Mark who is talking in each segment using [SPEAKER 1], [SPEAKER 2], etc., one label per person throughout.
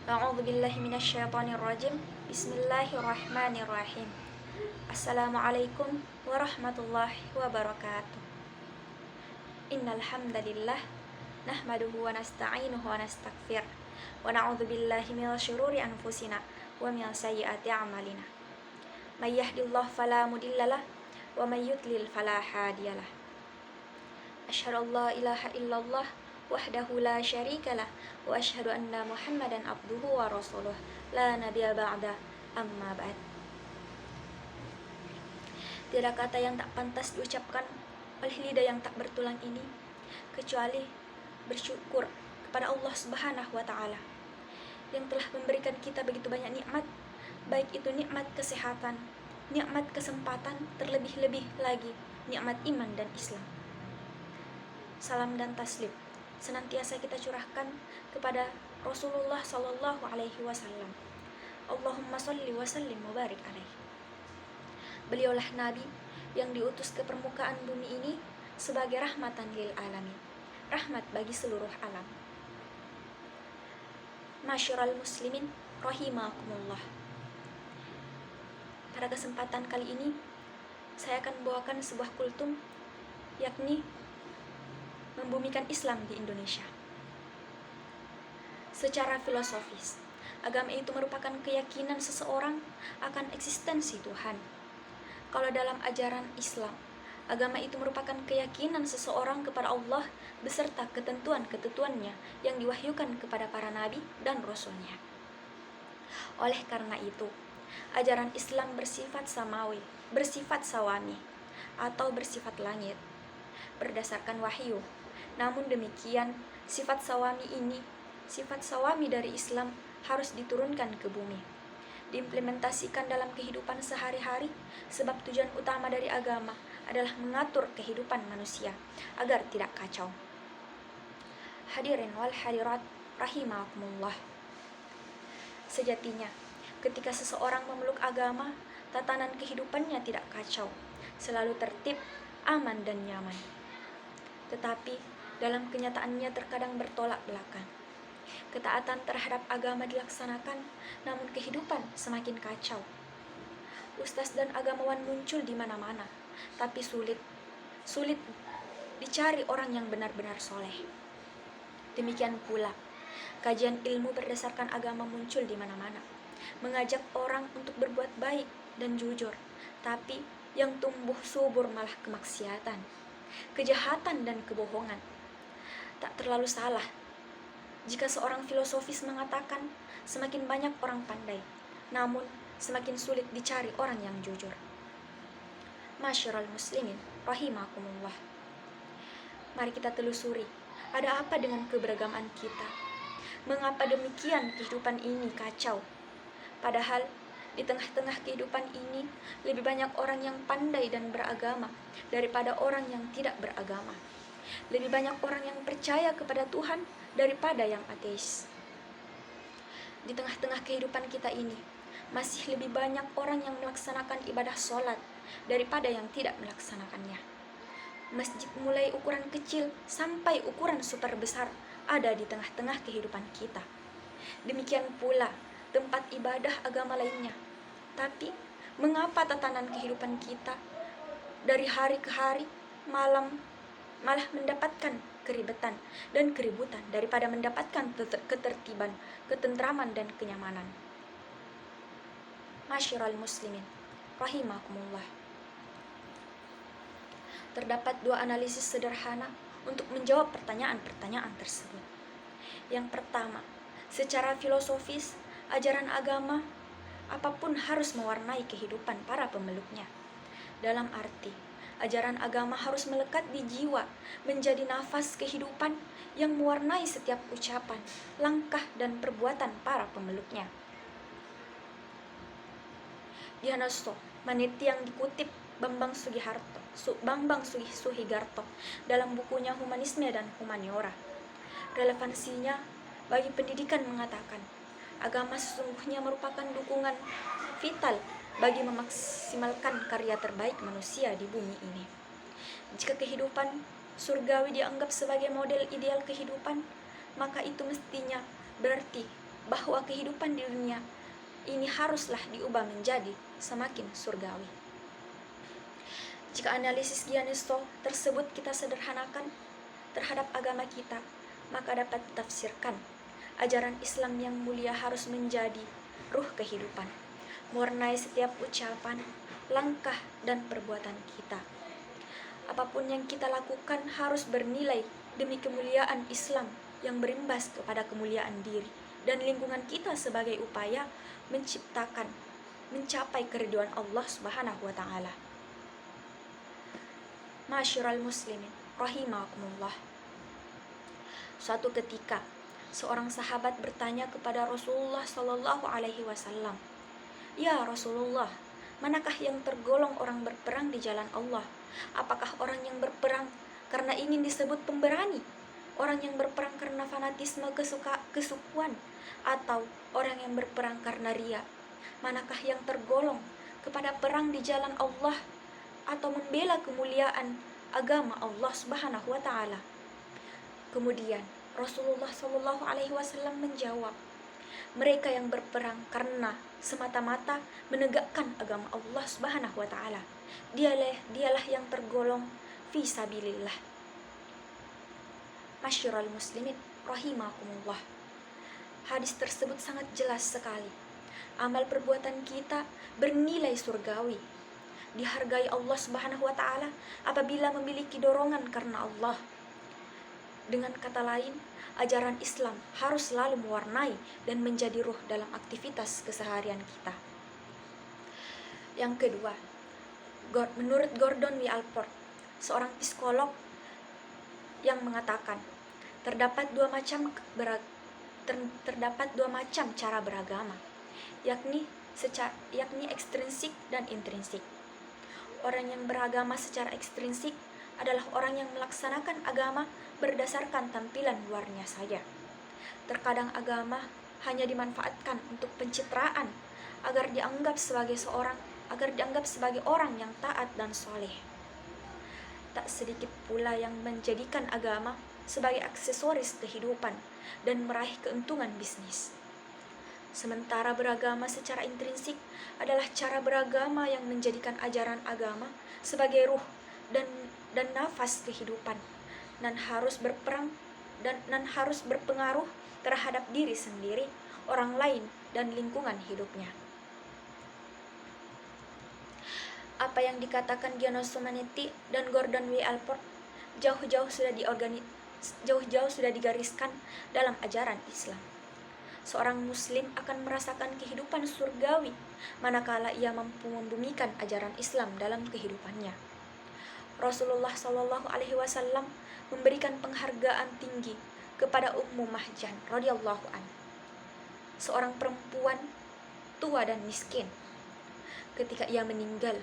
[SPEAKER 1] A'udzu billahi minasyaitonir rajim. Bismillahirrahmanirrahim. Assalamualaikum warahmatullahi wabarakatuh. Innal hamdalillah nahmaduhu wa nasta'inuhu wa nastaghfir wa na'udzu billahi min syururi anfusina wa min sayyiati a'malina. May yahdihillahu fala mudhillalah wa may yudlil fala hadiyalah. Asyhadu an la ilaha illallah wahdahu la syarikalah wa asyhadu anna Muhammadan abduhu wa rasuluh la nabiyya ba'da amma ba'd. Tiada kata yang tak pantas diucapkan oleh lidah yang tak bertulang ini kecuali bersyukur kepada Allah Subhanahu wa taala yang telah memberikan kita begitu banyak nikmat, baik itu nikmat kesehatan, nikmat kesempatan, terlebih-lebih lagi nikmat iman dan Islam. Salam dan taslim senantiasa kita curahkan kepada Rasulullah sallallahu alaihi wasallam. Allahumma shalli wa sallim wa barik alaihi. Beliaulah nabi yang diutus ke permukaan bumi ini sebagai rahmatan lil alamin, rahmat bagi seluruh alam. Masyiral muslimin rahimakumullah. Pada kesempatan kali ini saya akan membawakan sebuah kultum, yakni membumikan Islam di Indonesia. Secara filosofis, agama itu merupakan keyakinan seseorang akan eksistensi Tuhan. Kalau dalam ajaran Islam, agama itu merupakan keyakinan seseorang kepada Allah beserta ketentuan-ketentuannya yang diwahyukan kepada para nabi dan rasulnya. Oleh karena itu, ajaran Islam bersifat samawi, bersifat sawami, atau bersifat langit, berdasarkan wahyu. Namun demikian, sifat sawami dari Islam harus diturunkan ke bumi, diimplementasikan dalam kehidupan sehari-hari, sebab tujuan utama dari agama adalah mengatur kehidupan manusia agar tidak kacau. Hadirin wal hadirat rahimakumullah. Sejatinya, ketika seseorang memeluk agama, tatanan kehidupannya tidak kacau, selalu tertib, aman dan nyaman. Tetapi dalam kenyataannya terkadang bertolak belakang. Ketaatan terhadap agama dilaksanakan, namun kehidupan semakin kacau. Ustaz dan agamawan muncul di mana-mana, tapi sulit dicari orang yang benar-benar soleh. Demikian pula, kajian ilmu berdasarkan agama muncul di mana-mana, mengajak orang untuk berbuat baik dan jujur, tapi yang tumbuh subur malah kemaksiatan, kejahatan dan kebohongan. Tak terlalu salah jika seorang filosofis mengatakan semakin banyak orang pandai, namun semakin sulit dicari orang yang jujur. Masyiral muslimin rahimakumullah. Mari kita telusuri, ada apa dengan keberagaman kita? Mengapa demikian kehidupan ini kacau? Padahal di tengah-tengah kehidupan ini lebih banyak orang yang pandai dan beragama daripada orang yang tidak beragama. Lebih banyak orang yang percaya kepada Tuhan daripada yang ateis. Di tengah-tengah kehidupan kita ini, masih lebih banyak orang yang melaksanakan ibadah sholat daripada yang tidak melaksanakannya. Masjid mulai ukuran kecil sampai ukuran super besar ada di tengah-tengah kehidupan kita. Demikian pula tempat ibadah agama lainnya. Tapi, mengapa tatanan kehidupan kita dari hari ke hari, malah mendapatkan keribetan dan keributan daripada mendapatkan ketertiban, ketentraman dan kenyamanan? Masyiral muslimin rahimakumullah. Terdapat dua analisis sederhana untuk menjawab pertanyaan-pertanyaan tersebut. Yang pertama, secara filosofis, ajaran agama apapun harus mewarnai kehidupan para pemeluknya. Dalam arti, ajaran agama harus melekat di jiwa, menjadi nafas kehidupan yang mewarnai setiap ucapan, langkah, dan perbuatan para pemeluknya. Dianosto Maneti yang dikutip Bambang Sugiharto dalam bukunya Humanisme dan Humaniora. Relevansinya bagi pendidikan mengatakan, agama sesungguhnya merupakan dukungan vital bagi memaksimalkan karya terbaik manusia di bumi ini. Jika kehidupan surgawi dianggap sebagai model ideal kehidupan, maka itu mestinya berarti bahwa kehidupan di dunia ini haruslah diubah menjadi semakin surgawi. Jika analisis Gianisto tersebut kita sederhanakan terhadap agama kita, maka dapat ditafsirkan ajaran Islam yang mulia harus menjadi ruh kehidupan, mewarnai setiap ucapan, langkah, dan perbuatan kita. Apapun yang kita lakukan harus bernilai demi kemuliaan Islam yang berimbas kepada kemuliaan diri dan lingkungan kita sebagai upaya mencapai keriduan Allah Subhanahu wa taala. Ma'asyiral muslimin rahimakumullah. Suatu ketika seorang sahabat bertanya kepada Rasulullah Shallallahu alaihi wasallam, "Ya Rasulullah, manakah yang tergolong orang berperang di jalan Allah? Apakah orang yang berperang karena ingin disebut pemberani, orang yang berperang karena fanatisme kesukuan, atau orang yang berperang karena ria? Manakah yang tergolong kepada perang di jalan Allah atau membela kemuliaan agama Allah Subhanahu wa taala?" Kemudian Rasulullah Shallallahu alaihi wasallam menjawab, "Mereka yang berperang karena semata-mata menegakkan agama Allah Subhanahu wa taala. Dialah yang tergolong fi sabilillah." Masyiral muslimin rahimakumullah. Hadis tersebut sangat jelas sekali. Amal perbuatan kita bernilai surgawi, dihargai Allah Subhanahu wa taala apabila memiliki dorongan karena Allah. Dengan kata lain, ajaran Islam harus selalu mewarnai dan menjadi ruh dalam aktivitas keseharian kita. Yang kedua, menurut Gordon W. Allport, seorang psikolog, yang mengatakan terdapat dua macam cara beragama, yakni ekstrinsik dan intrinsik. Orang yang beragama secara ekstrinsik adalah orang yang melaksanakan agama berdasarkan tampilan luarnya saja. Terkadang agama hanya dimanfaatkan untuk pencitraan agar dianggap sebagai orang yang taat dan soleh. Tak sedikit pula yang menjadikan agama sebagai aksesoris kehidupan dan meraih keuntungan bisnis. Sementara beragama secara intrinsik adalah cara beragama yang menjadikan ajaran agama sebagai ruh dan nafas kehidupan, dan harus berpengaruh terhadap diri sendiri, orang lain, dan lingkungan hidupnya. Apa yang dikatakan Giacomo Manetti dan Gordon W. Allport jauh-jauh sudah digariskan dalam ajaran Islam. Seorang muslim akan merasakan kehidupan surgawi manakala ia mampu membumikan ajaran Islam dalam kehidupannya. Rasulullah Shallallahu alaihi wasallam memberikan penghargaan tinggi kepada Ummu Mahjan radhiyallahu anha, seorang perempuan tua dan miskin. Ketika ia meninggal,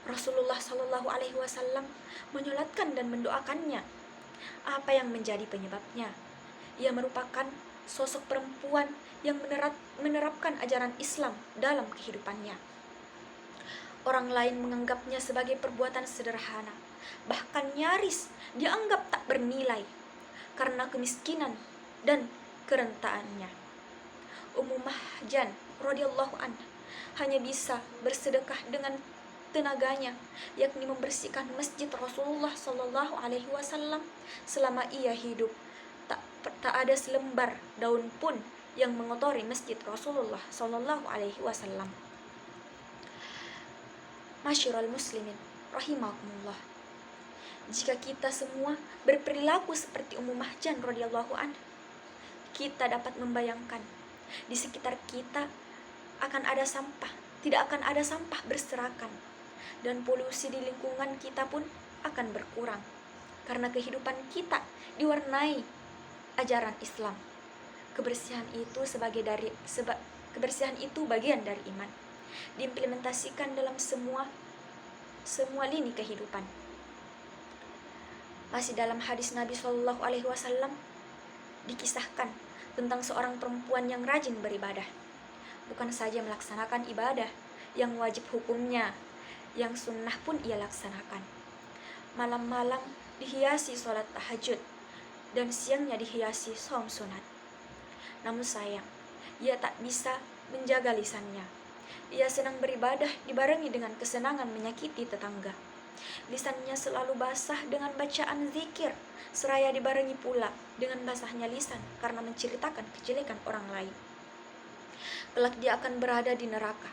[SPEAKER 1] Rasulullah Shallallahu alaihi wasallam menyolatkan dan mendoakannya. Apa yang menjadi penyebabnya? Ia merupakan sosok perempuan yang menerapkan ajaran Islam dalam kehidupannya. Orang lain menganggapnya sebagai perbuatan sederhana, bahkan nyaris dianggap tak bernilai karena kemiskinan dan kerentaannya. Ummu Mahjan radhiyallahu anha hanya bisa bersedekah dengan tenaganya, yakni membersihkan masjid Rasulullah Shallallahu alaihi wasallam selama ia hidup. Tak ada selembar daun pun yang mengotori masjid Rasulullah Shallallahu alaihi wasallam. Masyiral muslimin rahimakumullah. Jika kita semua berperilaku seperti Ummu Mahjan radhiyallahu anha, kita dapat membayangkan di sekitar kita tidak akan ada sampah berserakan, dan polusi di lingkungan kita pun akan berkurang karena kehidupan kita diwarnai ajaran Islam. Kebersihan itu bagian dari iman, diimplementasikan dalam semua lini kehidupan. Masih dalam hadis Nabi Shallallahu alaihi wasallam dikisahkan tentang seorang perempuan yang rajin beribadah. Bukan saja melaksanakan ibadah yang wajib hukumnya, yang sunnah pun ia laksanakan. Malam-malam dihiasi sholat tahajud, dan siangnya dihiasi saum sunat. Namun sayang, ia tak bisa menjaga lisannya. Ia senang beribadah dibarengi dengan kesenangan menyakiti tetangga. Lisannya selalu basah dengan bacaan zikir, seraya dibarengi pula dengan basahnya lisan karena menceritakan kejelekan orang lain. Kelak dia akan berada di neraka.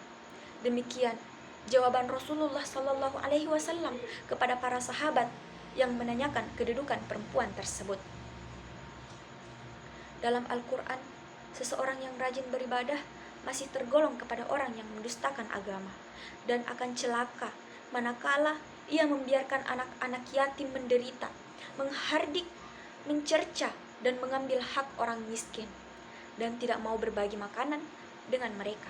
[SPEAKER 1] Demikian jawaban Rasulullah Shallallahu Alaihi Wasallam kepada para sahabat yang menanyakan kedudukan perempuan tersebut. Dalam Al-Quran, seseorang yang rajin beribadah masih tergolong kepada orang yang mendustakan agama dan akan celaka manakala ia membiarkan anak-anak yatim menderita, menghardik, mencerca, dan mengambil hak orang miskin, dan tidak mau berbagi makanan dengan mereka.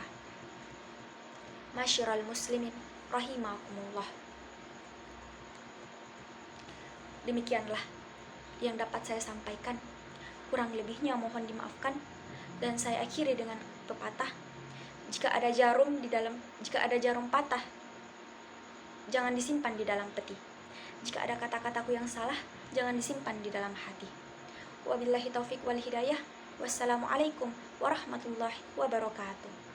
[SPEAKER 1] Masyiral muslimin rahimakumullah. Demikianlah yang dapat saya sampaikan. Kurang lebihnya mohon dimaafkan, dan saya akhiri dengan pepatah, jika ada jarum patah, jangan disimpan di dalam peti. Jika ada kata-kataku yang salah, jangan disimpan di dalam hati. Wabillahi taufik wal hidayah. Wassalamualaikum warahmatullahi wabarakatuh.